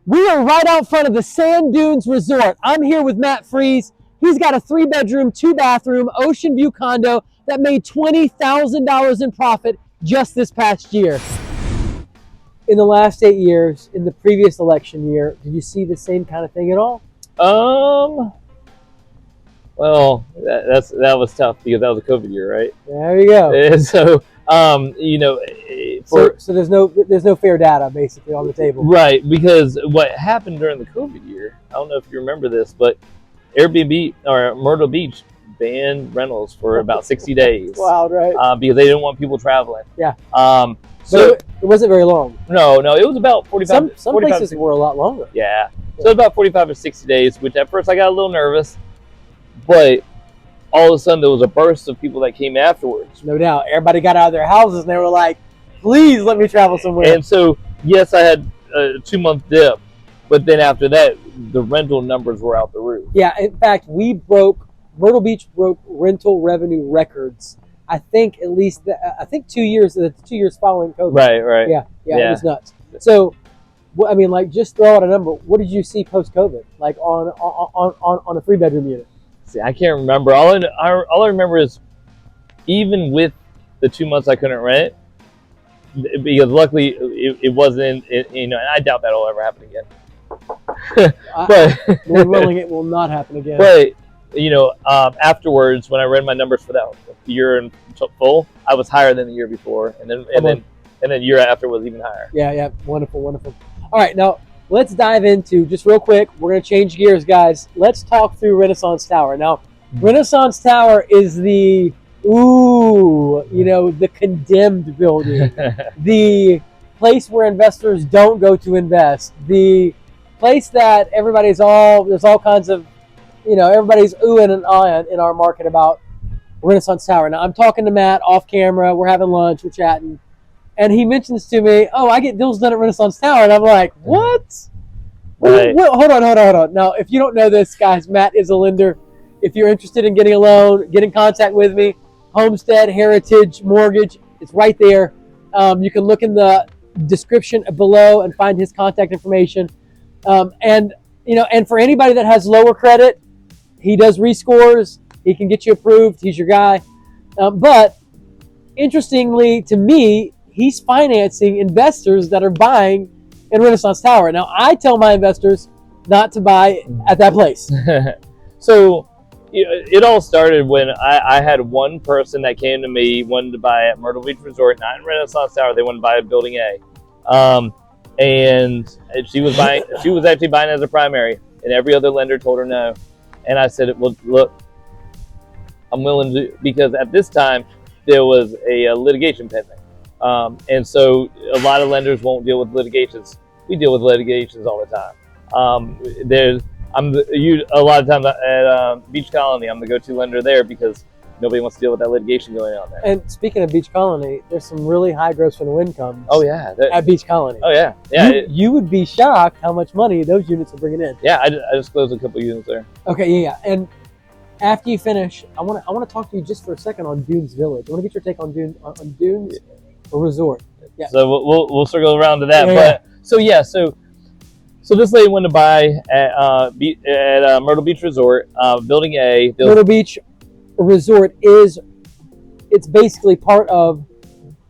We are right out front of the Sand Dunes Resort. I'm here with Matt Fries. He's got a 3-bedroom, 2-bathroom ocean view condo that made $20,000 in profit just this past year. In the last 8 years, in the previous election year, did you see the same kind of thing at all? Well, that was tough because that was a COVID year, right? There you go. And so, so there's no fair data basically on the table. Right, because what happened during the COVID year, I don't know if you remember this, but Airbnb or Myrtle Beach banned rentals for about 60 days. Wild, right? Because they didn't want people traveling. Yeah. So it wasn't very long. No, it was about 45. Some 45, places were a lot longer. Yeah. So it was about 45 or 60 days, which at first I got a little nervous, but all of a sudden there was a burst of people that came afterwards. No doubt. Everybody got out of their houses and they were like, please let me travel somewhere. And so, yes, I had a 2-month dip, but then after that, the rental numbers were out the roof. Yeah, in fact, Myrtle Beach broke rental revenue records. I think 2 years following COVID. Right. Yeah, it was nuts. So, I mean, like, just throw out a number. What did you see post-COVID, like on a 3-bedroom unit? See, I can't remember. All I remember is even with the 2 months I couldn't rent, because luckily it wasn't, and I doubt that'll ever happen again. But Lord willing, it will not happen again. But afterwards, when I read my numbers for that year in full, I was higher than the year before, and then the year after was even higher. Yeah, wonderful. All right, now let's dive into, just real quick, we're going to change gears, guys. Let's talk through Renaissance Tower. Now, Renaissance Tower is the condemned building, the place where investors don't go to invest, the place that there's all kinds of, everybody's oohing and ahhing in our market about Renaissance Tower. Now, I'm talking to Matt off camera. We're having lunch. We're chatting. And he mentions to me, oh, I get deals done at Renaissance Tower. And I'm like, what? Right. Hold on. Now, if you don't know this, guys, Matt is a lender. If you're interested in getting a loan, get in contact with me. Homestead, Heritage, Mortgage, it's right there. You can look in the description below and find his contact information. And for anybody that has lower credit, he does rescores. He can get you approved. He's your guy. But interestingly to me, he's financing investors that are buying in Renaissance Tower. Now, I tell my investors not to buy at that place. So it all started when I had one person that came to me, wanted to buy at Myrtle Beach Resort, not in Renaissance Tower. They wanted to buy at Building A. And she was actually buying as a primary, and every other lender told her no. And I said, well, look, I'm willing to, because at this time there was a litigation pending. And so a lot of lenders won't deal with litigations. We deal with litigations all the time. A lot of times at Beach Colony, I'm the go-to lender there because nobody wants to deal with that litigation going on there. And speaking of Beach Colony, there's some really high gross rental incomes. Oh yeah, at Beach Colony. Oh yeah. You would be shocked how much money those units are bringing in. Yeah, I just closed a couple units there. Okay, yeah. And after you finish, I want to talk to you just for a second on Dunes Village. I want to get your take on Dunes or Resort. Yeah. So we'll circle around to that. Yeah. But so this lady wanted to buy at Myrtle Beach Resort, Building A. Myrtle Beach Resort it's basically part of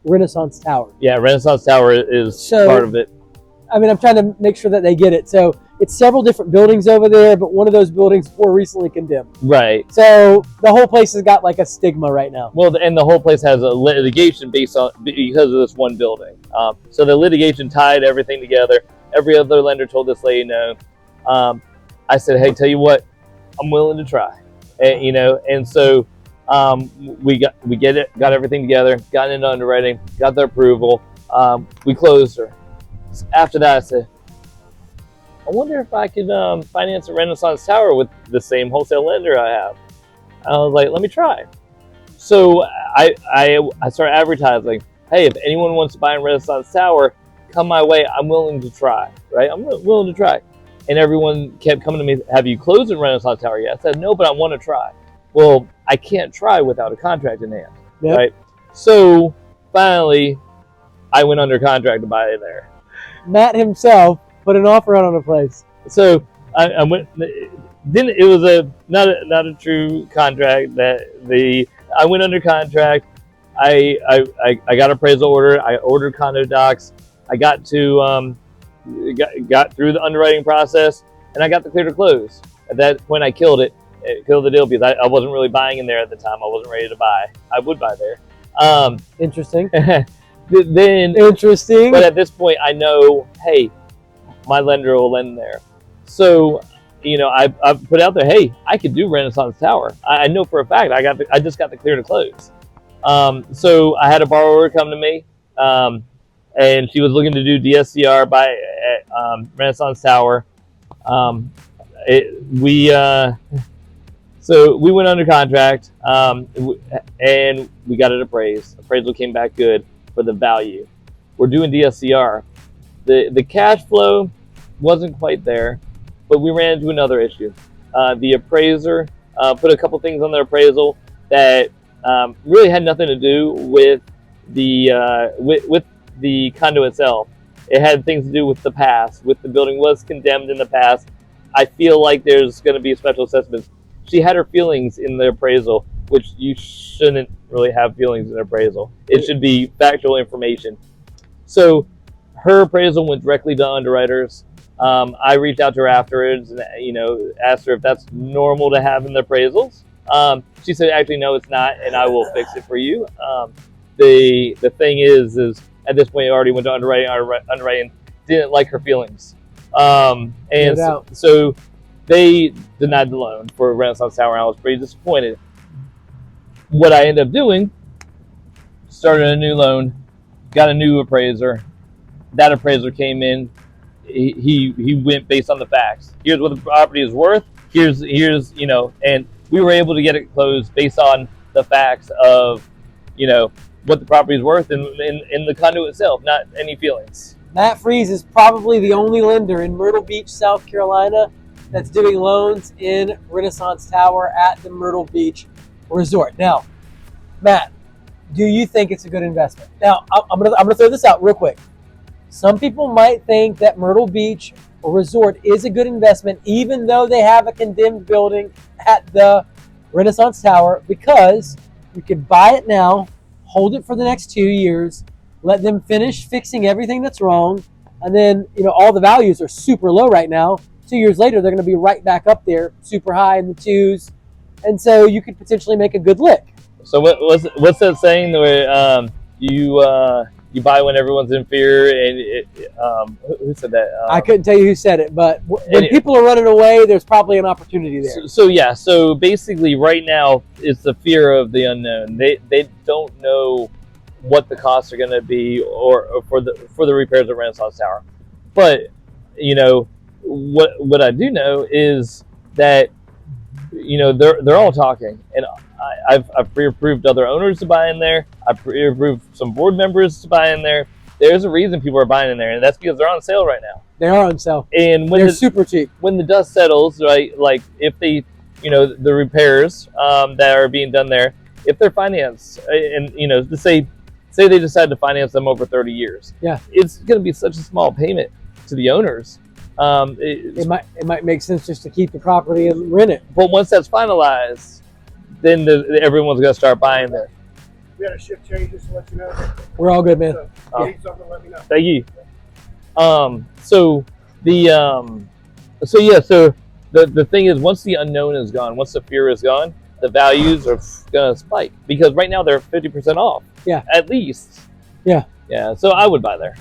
Renaissance Tower. Yeah, Renaissance Tower is part of it. I mean, I'm trying to make sure that they get it. So it's several different buildings over there, but one of those buildings were recently condemned. Right. So the whole place has got like a stigma right now. Well, and the whole place has a litigation because of this one building. So the litigation tied everything together. Every other lender told this lady no. I said, hey, tell you what, I'm willing to try. And so we got everything together, got into underwriting, got the approval. We closed her. After that, I said, I wonder if I could finance a Renaissance Tower with the same wholesale lender I have. I was like, let me try. So I started advertising, hey, if anyone wants to buy a Renaissance Tower, come my way. I'm willing to try, right? I'm willing to try. And everyone kept coming to me, have you closed in Renaissance Tower yet? I said, no, but I want to try. Well, I can't try without a contract in hand, right? So finally, I went under contract to buy it there. Matt himself put an offer out on a place. So I went. Then it was not a true contract. I went under contract. I got appraisal order. I ordered condo docs. I got to got through the underwriting process, and I got the clear to close. At that point, I killed it. It killed the deal because I wasn't really buying in there at the time. I wasn't ready to buy. I would buy there. Interesting. Then Interesting. But at this point, I know, hey, my lender will lend there. So, I put out there, hey, I could do Renaissance Tower. I know for a fact I just got the clear to close. So I had a borrower come to me, and she was looking to do DSCR by Renaissance Tower. So we went under contract, and we got it appraised. Appraisal came back good for the value. We're doing DSCR. The cash flow wasn't quite there, but we ran into another issue. The appraiser put a couple things on their appraisal that really had nothing to do with the condo itself. It had things to do with the past. With the building was condemned in the past. I feel like there's going to be a special assessment. She had her feelings in the appraisal, which you shouldn't really have feelings in appraisal. It should be factual information. So her appraisal went directly to underwriters. I reached out to her afterwards and asked her if that's normal to have in the appraisals. She said, actually, no, it's not, and I will fix it for you. The thing is at this point, I already went to underwriting. Underwriting didn't like her feelings. And so they denied the loan for Renaissance Tower. I was pretty disappointed. What I ended up doing, started a new loan, got a new appraiser. That appraiser came in. He went based on the facts. Here's what the property is worth. Here's and we were able to get it closed based on the facts of what the property is worth in the condo itself, not any feelings. Matt Fries is probably the only lender in Myrtle Beach, South Carolina that's doing loans in Renaissance Tower at the Myrtle Beach Resort. Now, Matt, do you think it's a good investment? Now, I'm gonna throw this out real quick. Some people might think that Myrtle Beach Resort is a good investment, even though they have a condemned building at the Renaissance Tower, because you could buy it now, hold it for the next 2 years, let them finish fixing everything that's wrong, and then all the values are super low right now. 2 years later, they're going to be right back up there, super high in the twos, and so you could potentially make a good lick. So what's that saying where you buy when everyone's in fear? And who said that? I couldn't tell you who said it, but when people are running away, there's probably an opportunity there. So basically right now it's the fear of the unknown. They don't know what the costs are going to be or for the repairs of Renaissance Tower. But what I do know is that they're all talking, and I've pre-approved other owners to buy in there. I've pre-approved some board members to buy in there. There's a reason people are buying in there, and that's because they're on sale right now. They are on sale, and they're super cheap. When the dust settles, right? Like if they, the repairs that are being done there, if they're financed, and to say they decide to finance them over 30 years, yeah, it's going to be such a small payment to the owners. It might make sense just to keep the property and rent it. But once that's finalized, then everyone's going to start buying there. We had a shift change just to let you know. We're all good, man. So if you need something, let me know. Thank you. So the thing is, once the unknown is gone, once the fear is gone, the values are going to spike, because right now they're 50% off. Yeah. At least. Yeah. Yeah. So I would buy there.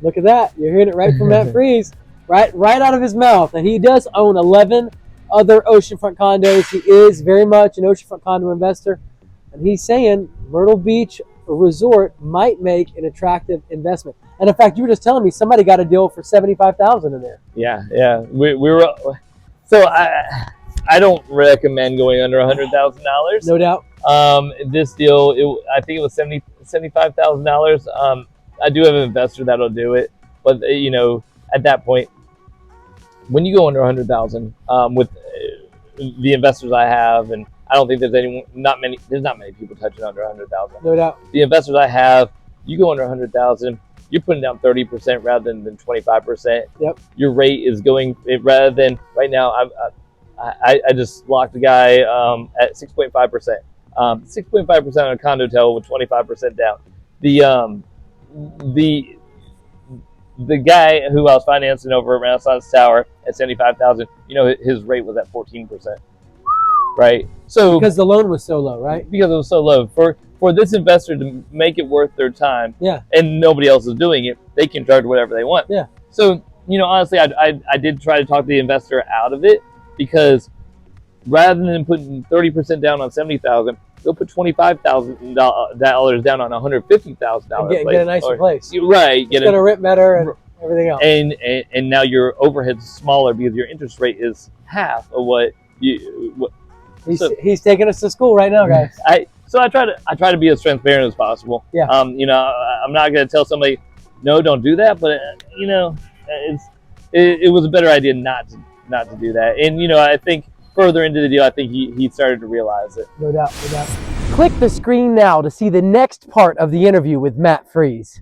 Look at that. You're hearing it right from Matt Fries. Right out of his mouth. And he does own 11 other oceanfront condos. He is very much an oceanfront condo investor. And he's saying Myrtle Beach Resort might make an attractive investment. And in fact, you were just telling me somebody got a deal for $75,000 in there. Yeah. We were. So I don't recommend going under $100,000. No doubt. This deal, I think it was $75,000. I do have an investor that'll do it, but at that point, when you go under 100,000, with the investors I have, and I don't think there's not many people touching under 100,000. No doubt. The investors I have, you go under 100,000, you're putting down 30% rather than 25%. Yep. Your rate is going rather than right now. I just locked a guy at 6.5%. 6.5% on a condo total with 25% down. The guy who I was financing over at Renaissance Tower at 75,000, his rate was at 14%. Right. So because the loan was so low, right? Because it was so low. For this investor to make it worth their time, yeah, and nobody else is doing it, they can charge whatever they want. Yeah. So, honestly, I did try to talk the investor out of it, because rather than putting 30% down on 70,000, they'll put $25,000 down on $150,000. Get a nicer place. Right. It's gonna rip better and everything else. And now your overhead's smaller because your interest rate is half of what he's taking us to school right now, guys. So I try to be as transparent as possible. Yeah. I'm not going to tell somebody, no, don't do that. But it was a better idea not to do that. And I think further into the deal, I think he started to realize it. No doubt. Click the screen now to see the next part of the interview with Matt Fries.